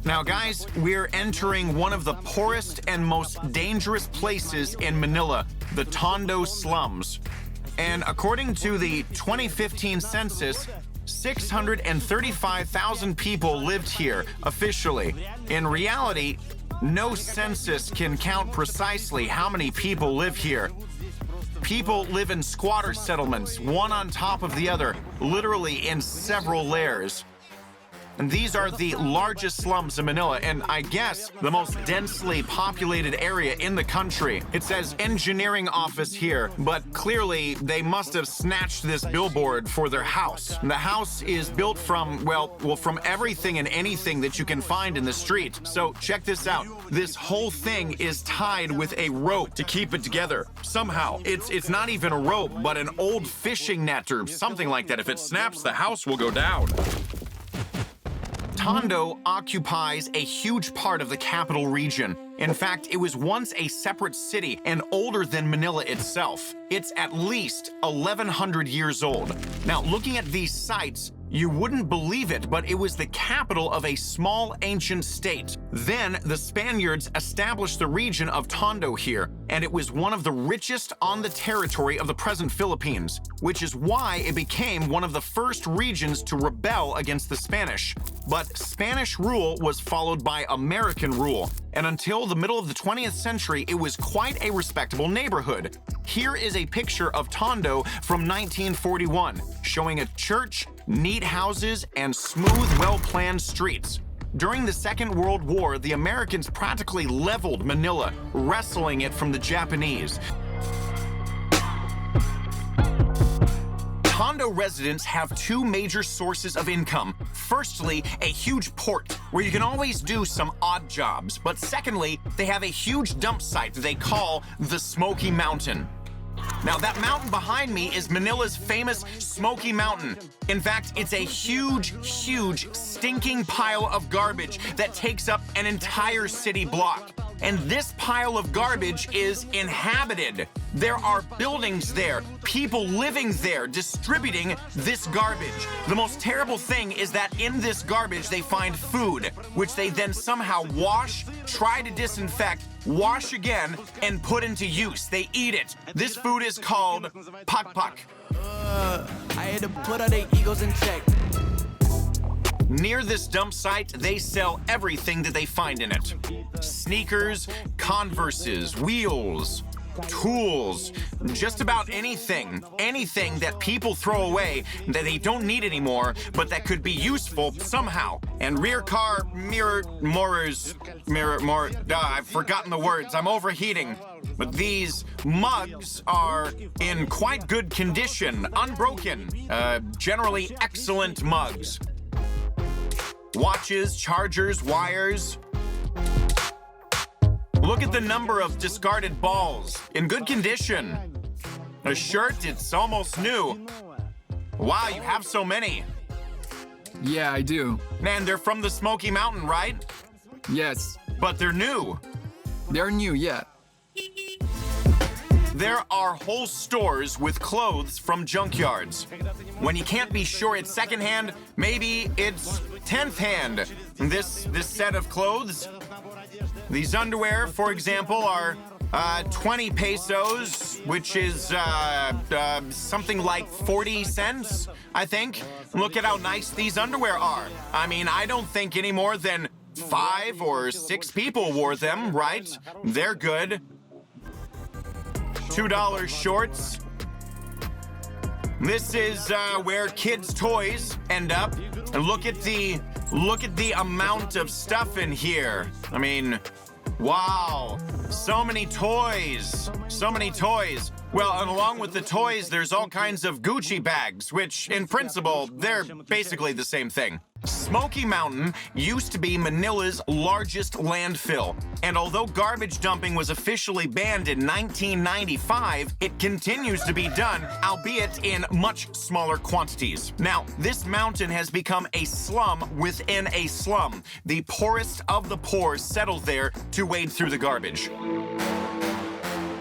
Now, guys, we're entering one of the poorest and most dangerous places in Manila, the Tondo Slums. And according to the 2015 census, 635,000 people lived here officially. In reality, no census can count precisely how many people live here. People live in squatter settlements, one on top of the other, literally in several layers. And these are the largest slums in Manila, and I guess the most densely populated area in the country. It says engineering office here, but clearly they must have snatched this billboard for their house. The house is built from, well, from everything and anything that you can find in the street. So check this out. This whole thing is tied with a rope to keep it together. Somehow, it's not even a rope, but an old fishing net or something like that. If it snaps, the house will go down. Tondo occupies a huge part of the capital region. In fact, it was once a separate city and older than Manila itself. It's at least 1,100 years old. Now, looking at these sites, you wouldn't believe it, but it was the capital of a small ancient state. Then the Spaniards established the region of Tondo here, and it was one of the richest on the territory of the present Philippines, which is why it became one of the first regions to rebel against the Spanish. But Spanish rule was followed by American rule, and until the middle of the 20th century, it was quite a respectable neighborhood. Here is a picture of Tondo from 1941, showing a church, neat houses, and smooth, well-planned streets. During the Second World War, the Americans practically leveled Manila, wresting it from the Japanese. Tondo residents have two major sources of income. Firstly, a huge port, where you can always do some odd jobs. But secondly, they have a huge dump site they call the Smoky Mountain. Now, that mountain behind me is Manila's famous Smoky Mountain. In fact, it's a huge, huge, stinking pile of garbage that takes up an entire city block. And this pile of garbage is inhabited. There are buildings there, people living there, distributing this garbage. The most terrible thing is that in this garbage they find food, which they then somehow wash, try to disinfect, wash again, and put into use. They eat it. This food is called pakpak. I had to put all their egos in check. Near this dump site, they sell everything that they find in it. Sneakers, Converses, wheels, tools, just about anything. Anything that people throw away that they don't need anymore, but that could be useful somehow. And rear car mirrors, I've forgotten the words, I'm overheating. But these mugs are in quite good condition, unbroken, generally excellent mugs. Watches, chargers, wires. Look at the number of discarded balls, in good condition. A shirt, it's almost new. Wow, you have so many. Yeah, I do. Man, they're from the Smoky Mountain, right? Yes. But they're new. They're new, yeah. There are whole stores with clothes from junkyards. When you can't be sure it's secondhand, maybe it's 10th hand. This set of clothes, these underwear, for example, are 20 pesos, which is something like 40 cents, I think. Look at how nice these underwear are. I mean, I don't think any more than 5 or 6 people wore them, right? They're good. $2 shorts. This is where kids' toys end up. And look at the amount of stuff in here. I mean, wow, so many toys, so many toys. Well, and along with the toys, there's all kinds of Gucci bags, which in principle, they're basically the same thing. Smoky Mountain used to be Manila's largest landfill, and although garbage dumping was officially banned in 1995, it continues to be done, albeit in much smaller quantities. Now, this mountain has become a slum within a slum. The poorest of the poor settle there to wade through the garbage. To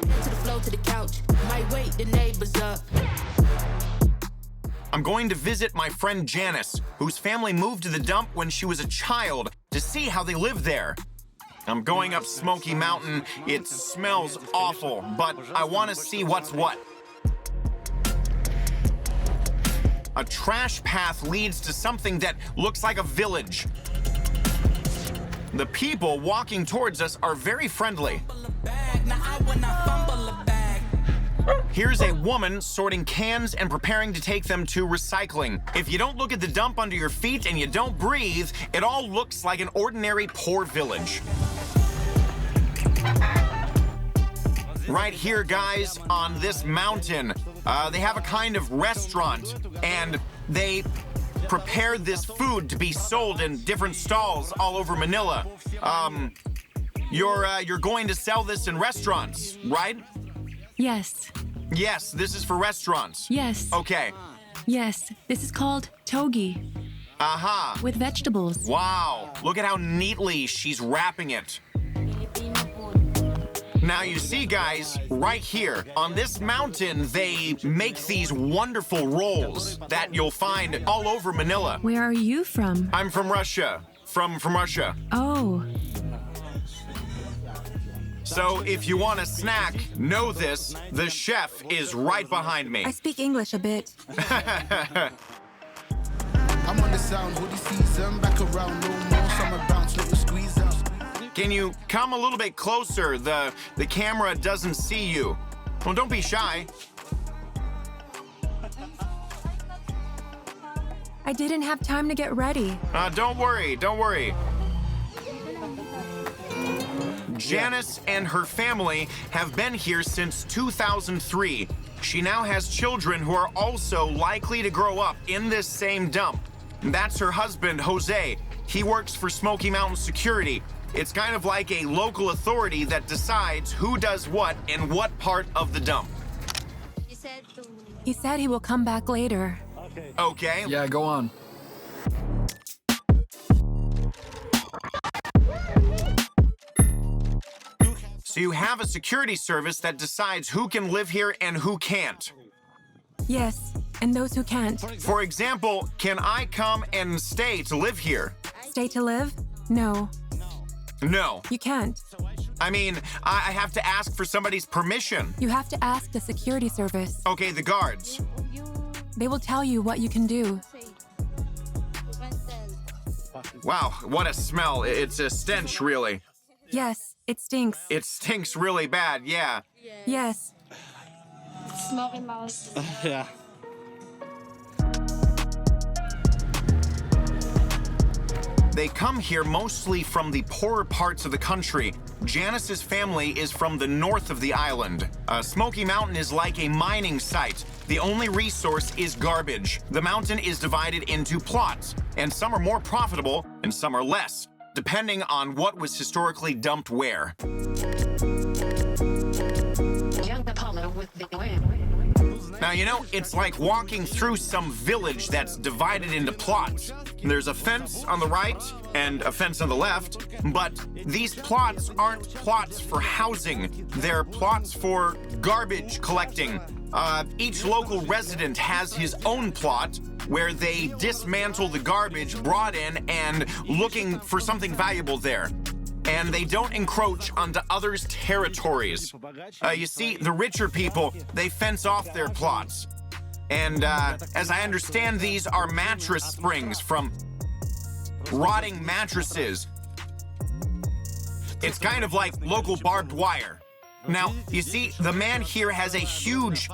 the floor, to the couch, might wake the neighbors up. I'm going to visit my friend Janice, whose family moved to the dump when she was a child to see how they live there. I'm going up Smoky Mountain. It smells awful, but I want to see what's what. A trash path leads to something that looks like a village. The people walking towards us are very friendly. Here's a woman sorting cans and preparing to take them to recycling. If you don't look at the dump under your feet and you don't breathe, it all looks like an ordinary poor village. Right here, guys, on this mountain, they have a kind of restaurant, and they prepare this food to be sold in different stalls all over Manila. You're going to sell this in restaurants, right? Yes. Yes, this is for restaurants. Yes. Okay. Yes. This is called togi. Aha. With vegetables. Wow. Look at how neatly she's wrapping it. Now you see, guys, right here, on this mountain, they make these wonderful rolls that you'll find all over Manila. Where are you from? I'm from Russia. From Russia. Oh. So if you want a snack, know this, the chef is right behind me. I speak English a bit. I'm on the sound, hoodie season, back around, no more summer bounce, little squeeze out. Can you come a little bit closer? The camera doesn't see you. Well, don't be shy. I didn't have time to get ready. Don't worry, don't worry. Janice and her family have been here since 2003. She now has children who are also likely to grow up in this same dump. That's her husband, Jose. He works for Smoky Mountain Security. It's kind of like a local authority that decides who does what in what part of the dump. He said he will come back later. Okay. Yeah, go on. So you have a security service that decides who can live here and who can't. Yes, and those who can't. For example, can I come and stay to live here? Stay to live? No, No. you can't. I mean, I have to ask for somebody's permission. You have to ask the security service. Okay, the guards. They will tell you what you can do. Wow, what a smell. It's a stench, really. Yes, it stinks. It stinks really bad, yeah. Yes. Smoky mouse. Yeah. They come here mostly from the poorer parts of the country. Janice's family is from the north of the island. Smoky Mountain is like a mining site. The only resource is garbage. The mountain is divided into plots, and some are more profitable and some are less, depending on what was historically dumped where. Now, you know, it's like walking through some village that's divided into plots. There's a fence on the right and a fence on the left, but these plots aren't plots for housing. They're plots for garbage collecting. Each local resident has his own plot where they dismantle the garbage brought in and looking for something valuable there. And they don't encroach onto others' territories. You see, the richer people, they fence off their plots. And as I understand, these are mattress springs from rotting mattresses. It's kind of like local barbed wire. Now, you see, the man here has a huge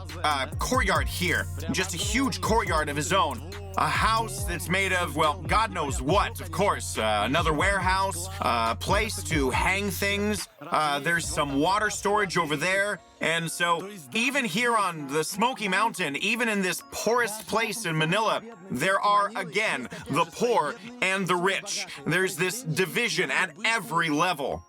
courtyard here, just a huge courtyard of his own. A house that's made of, well, God knows what, of course. Another warehouse, a place to hang things. There's some water storage over there. And so even here on the Smoky Mountain, even in this poorest place in Manila, there are, again, the poor and the rich. There's this division at every level.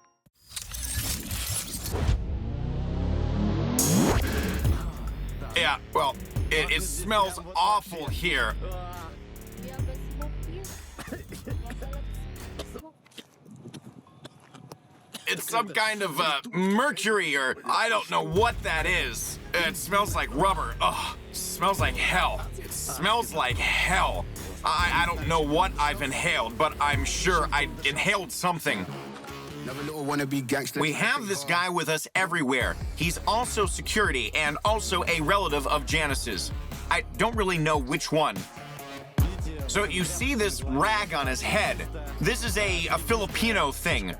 Yeah, well, it smells awful here. It's some kind of mercury or I don't know what that is. It smells like rubber. Ugh, smells like hell. It smells like hell. I don't know what I've inhaled, but I'm sure I inhaled something. Another little wannabe gangster. We have this guy with us everywhere. He's also security and also a relative of Janice's. I don't really know which one. So you see this rag on his head. This is a Filipino thing.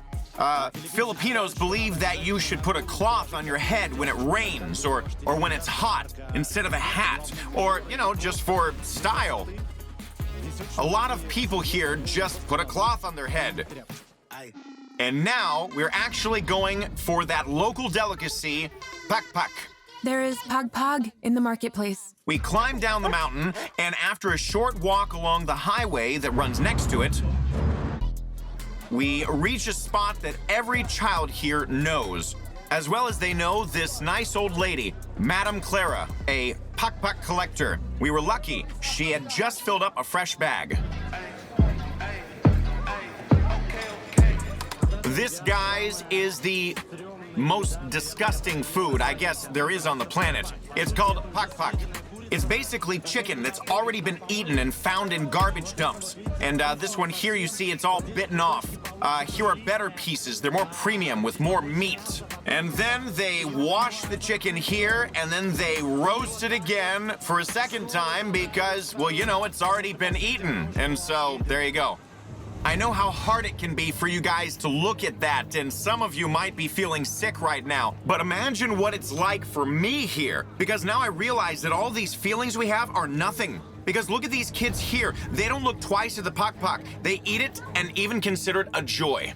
Filipinos believe that you should put a cloth on your head when it rains or when it's hot instead of a hat, or, you know, just for style. A lot of people here just put a cloth on their head. And now we're actually going for that local delicacy, pakpak. There is pag in the marketplace. We climb down the mountain, and after a short walk along the highway that runs next to it, we reach a spot that every child here knows, as well as they know this nice old lady, Madame Clara, a pakpak collector. We were lucky. She had just filled up a fresh bag. This, guys, is the most disgusting food I guess there is on the planet. It's called pakpak. It's basically chicken that's already been eaten and found in garbage dumps. And this one here, you see, it's all bitten off. Here are better pieces. They're more premium with more meat. And then they wash the chicken here, and then they roast it again for a second time because, well, you know, it's already been eaten. And so, there you go. I know how hard it can be for you guys to look at that, and some of you might be feeling sick right now, but imagine what it's like for me here, because now I realize that all these feelings we have are nothing. Because look at these kids here. They don't look twice at the pakpak. They eat it and even consider it a joy.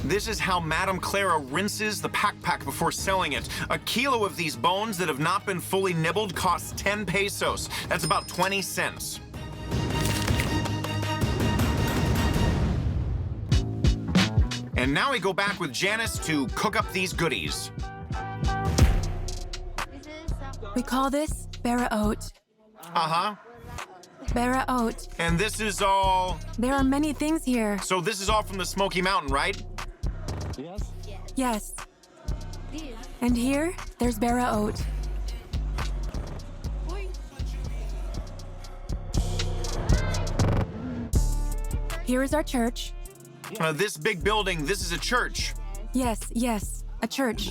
This is how Madame Clara rinses the pakpak before selling it. A kilo of these bones that have not been fully nibbled costs 10 pesos. That's about 20 cents. And now we go back with Janice to cook up these goodies. We call this bara oat. Uh-huh. Bara oat. And this is all... There are many things here. So this is all from the Smoky Mountain, right? Yes. And here, there's bara oat. Here is our church. This big building, this is a church. Yes, a church.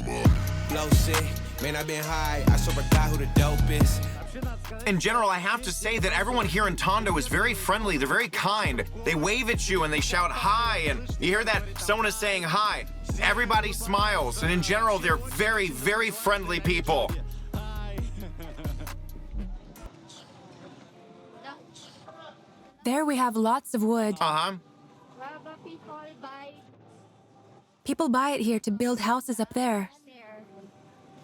Blow sick, man, I've been high. I saw a guy who the dopest. In general, I have to say that everyone here in Tondo is very friendly. They're very kind. They wave at you and they shout hi, and you hear that someone is saying hi. Everybody smiles, and in general, they're very, very friendly people. There we have lots of wood. Uh-huh. People buy it here to build houses up there.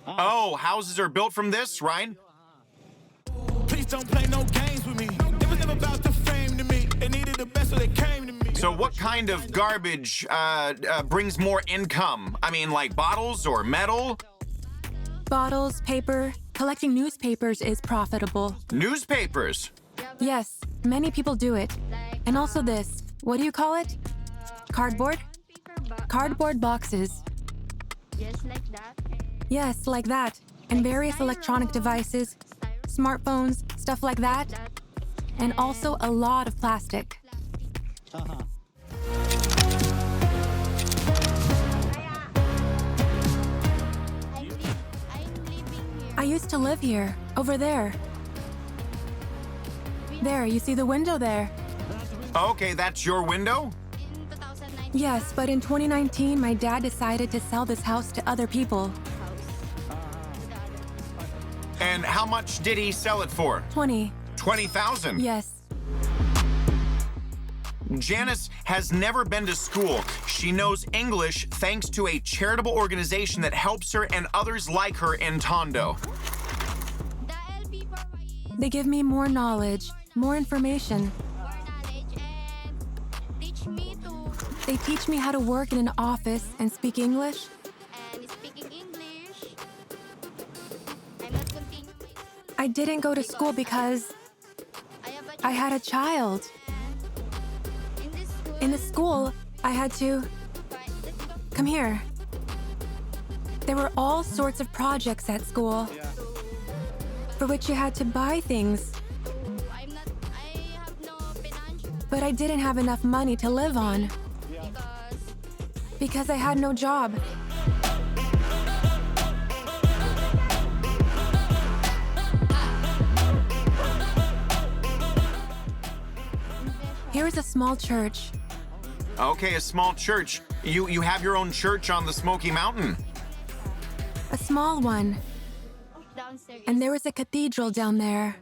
Oh, houses are built from this, right? Please don't play no games with me. It was never about the fame to me. They needed the best, so they came to me. So what kind of garbage brings more income? I mean, like bottles or metal? Bottles, paper. Collecting newspapers is profitable. Newspapers? Yes, many people do it. And also this. What do you call it? Cardboard? Cardboard boxes. Just like that. Yes, like that. And various electronic devices, smartphones, stuff like that. And also a lot of plastic. I used to live here, over there. There, you see the window there? Okay, that's your window? Yes, but in 2019, my dad decided to sell this house to other people. And how much did he sell it for? 20. 20,000? Yes. Janice has never been to school. She knows English thanks to a charitable organization that helps her and others like her in Tondo. They give me more knowledge, more information. They teach me how to work in an office and speak English. I didn't go to school because I had a child. In the school, I had to... Come here. There were all sorts of projects at school. for which you had to buy things. I have no financial But I didn't have enough money to live on because I had no job. Here is a small church. Okay, a small church. You have your own church on the Smoky Mountain. A small one. downstairs. And there is a cathedral down there.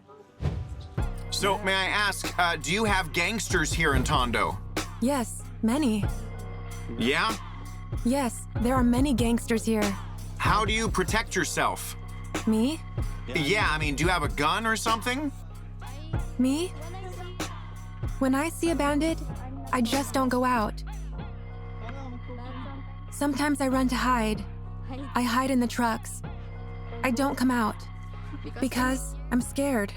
So, may I ask, do you have gangsters here in Tondo? Yes, many. Yeah? Yes, there are many gangsters here. How do you protect yourself? Me? Yeah, I mean, do you have a gun or something? Me? When I see a bandit, I just don't go out. Sometimes I run to hide. I hide in the trucks. I don't come out because I'm scared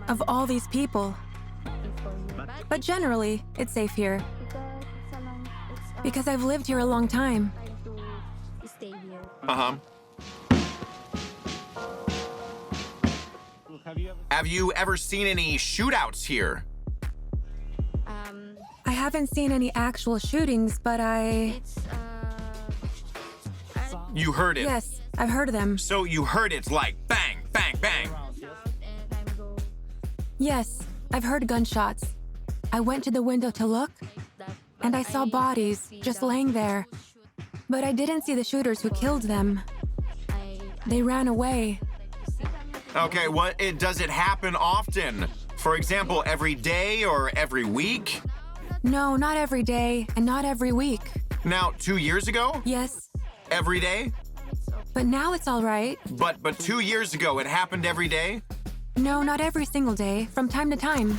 of all these people. But generally, it's safe here because I've lived here a long time. to stay here. Uh-huh. Have you ever seen any shootouts here? I haven't seen any actual shootings, but It's You heard it. yes, I've heard of them. So you heard it like bang, bang, bang. and I'm go Yes, I've heard gunshots. I went to the window to look, and I saw bodies just laying there. But I didn't see the shooters who killed them. They ran away. Okay, does it happen often? For example, every day or every week? No, not every day, and not every week. Now, 2 years ago? Yes, Every day? but now it's all right. But 2 years ago, it happened every day? No, not every single day, from time to time.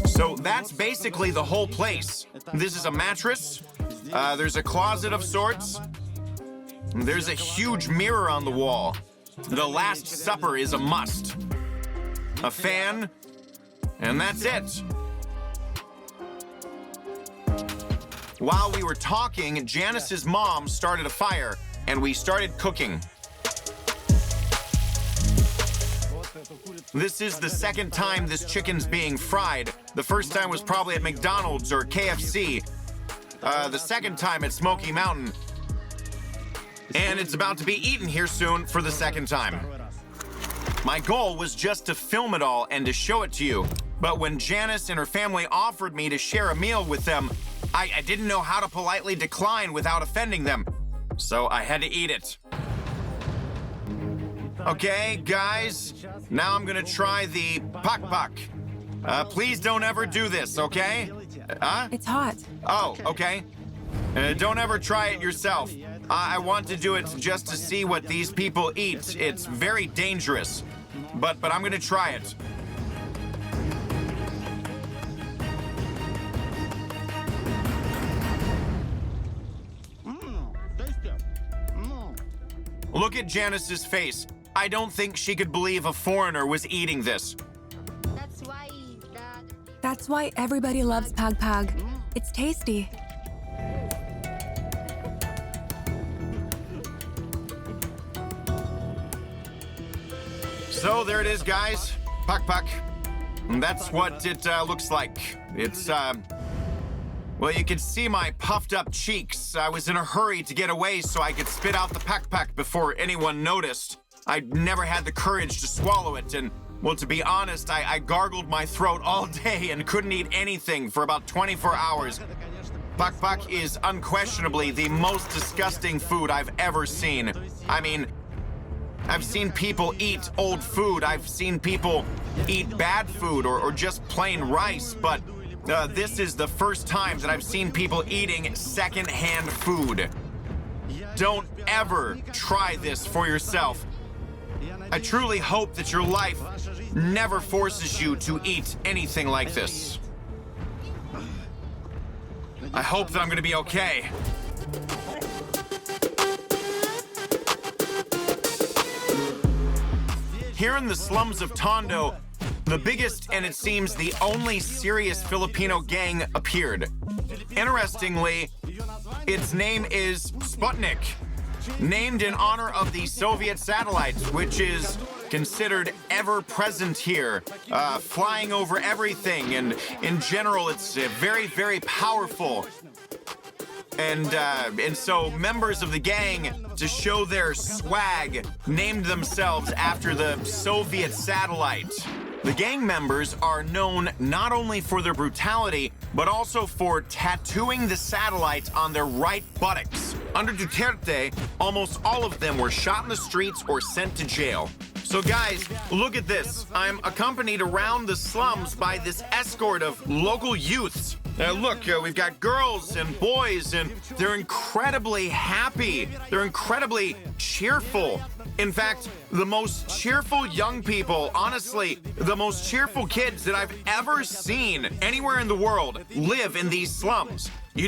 So that's basically the whole place. This is a mattress. There's a closet of sorts. There's a huge mirror on the wall. The Last Supper is a must. A fan, and that's it. While we were talking, Janice's mom started a fire, and we started cooking. This is the second time this chicken's being fried. The first time was probably at McDonald's or KFC. The second time at Smoky Mountain. And it's about to be eaten here soon for the second time. My goal was just to film it all and to show it to you. But when Janice and her family offered me to share a meal with them, I didn't know how to politely decline without offending them. So I had to eat it. Okay, guys, now I'm gonna try the pak. Please don't ever do this, okay? It's hot. Oh, okay. Don't ever try it yourself. I want to do it just to see what these people eat. It's very dangerous. But I'm gonna try it. Look at Janice's face. I don't think she could believe a foreigner was eating this. That's why everybody loves pag. It's tasty. So there it is, guys. Pak. And that's what it looks like. It's, well, you can see my puffed up cheeks. I was in a hurry to get away so I could spit out the pak before anyone noticed. I never had the courage to swallow it, and, well, to be honest, I gargled my throat all day and couldn't eat anything for about 24 hours. Pak is unquestionably the most disgusting food I've ever seen. I mean, I've seen people eat old food. I've seen people eat bad food or just plain rice, but this is the first time that I've seen people eating secondhand food. Don't ever try this for yourself. I truly hope that your life never forces you to eat anything like this. I hope that I'm gonna be okay. Here in the slums of Tondo, the biggest and it seems the only serious Filipino gang appeared. Interestingly, its name is Sputnik, named in honor of the Soviet satellite, which is considered ever present here, flying over everything, and in general, it's very, very powerful. And so members of the gang, to show their swag, named themselves after the Soviet satellite. The gang members are known not only for their brutality, but also for tattooing the satellite on their right buttocks. Under Duterte, almost all of them were shot in the streets or sent to jail. So guys, look at this. I'm accompanied around the slums by this escort of local youths. Look, we've got girls and boys, and they're incredibly happy. They're incredibly cheerful. In fact, the most cheerful young people, honestly, the most cheerful kids that I've ever seen anywhere in the world live in these slums. You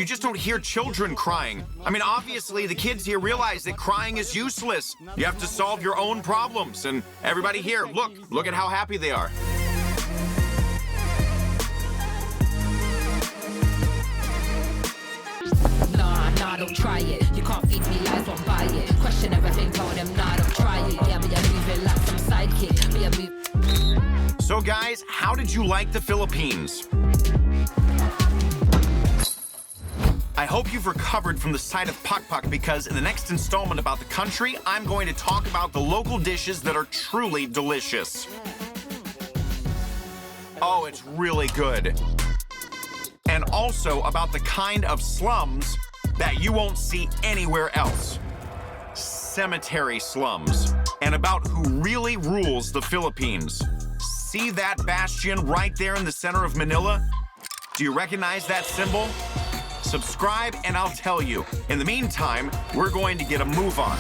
just don't hear children crying. Obviously, the kids here realize that crying is useless. You have to solve your own problems. And everybody here, look at how happy they are. Nah, don't try it. You can't feed me lies, won't buy it. Question everything, told them, nah, don't try it. Yeah, me a moving like some sidekick. Me a move. So guys, how did you like the Philippines? I hope you've recovered from the sight of Pakpak, because in the next installment about the country, I'm going to talk about the local dishes that are truly delicious. Oh, it's really good. And also about the kind of slums that you won't see anywhere else. Cemetery slums. And about who really rules the Philippines. See that bastion right there in the center of Manila? Do you recognize that symbol? Subscribe and I'll tell you. In the meantime, we're going to get a move on.